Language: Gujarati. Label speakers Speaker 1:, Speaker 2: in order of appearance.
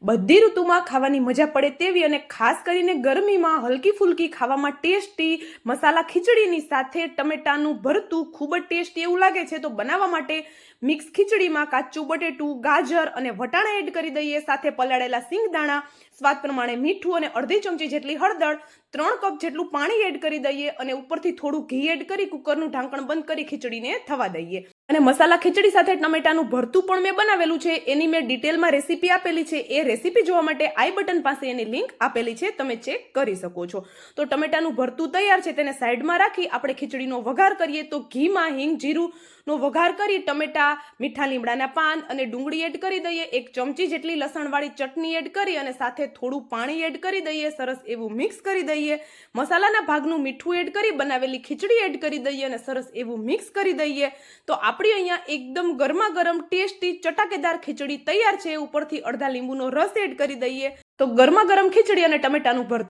Speaker 1: બધી ઋતુમાં ખાવાની મજા પડે તેવી અને ખાસ કરીને ગરમીમાં હલકી ફુલકી ખાવામાં ટેસ્ટી મસાલા ખીચડીની સાથે ટમેટાનું ભરતું ખૂબ જ ટેસ્ટી એવું લાગે છે. તો બનાવવા માટે મિક્સ ખીચડીમાં કાચું બટેટું, ગાજર અને વટાણા એડ કરી દઈએ, સાથે પલાળેલા સિંગદાણા, સ્વાદ પ્રમાણે મીઠું અને અડધી ચમચી જેટલી હળદર, 3 કપ જેટલું પાણી એડ કરી દઈએ અને ઉપરથી થોડું ઘી એડ કરી કુકરનું ઢાંકણ બંધ કરી ખીચડીને થવા દઈએ. અને મસાલા ખીચડી સાથે ટમેટાનું ભરતું પણ મેં બનાવેલું છે, એની મેં ડિટેલમાં રેસીપી આપેલી છે. એ રેસીપી જોવા માટે આઈ બટન પાસે એની લિંક આપેલી છે, તમે ચેક કરી શકો છો. તો ટમેટાનું ભરતું તૈયાર છે, તેને સાઈડમાં રાખી આપણે ખીચડીનો વઘાર કરીએ. તો ઘીમાં હિંગ જીરુંનો વઘાર કરી ટમેટા, મીઠા લીમડાના પાન અને ડુંગળી એડ કરી દઈએ. 1 ચમચી જેટલી લસણવાળી ચટણી એડ કરી અને સાથે થોડું પાણી એડ કરી દઈએ. સરસ એવું મિક્સ કરી દઈએ. મસાલાના ભાગનું મીઠું એડ કરી બનાવેલી ખીચડી એડ કરી દઈએ અને સરસ એવું મિક્સ કરી દઈએ. તો આપણી અહીંયા એકદમ ગરમા ગરમ ટેસ્ટી ચટાકેદાર ખીચડી તૈયાર છે. ઉપરથી અડધા લીંબુનો રસ એડ કરી દઈએ. તો ગરમા ગરમ ખીચડી અને ટમેટાનું ભરતું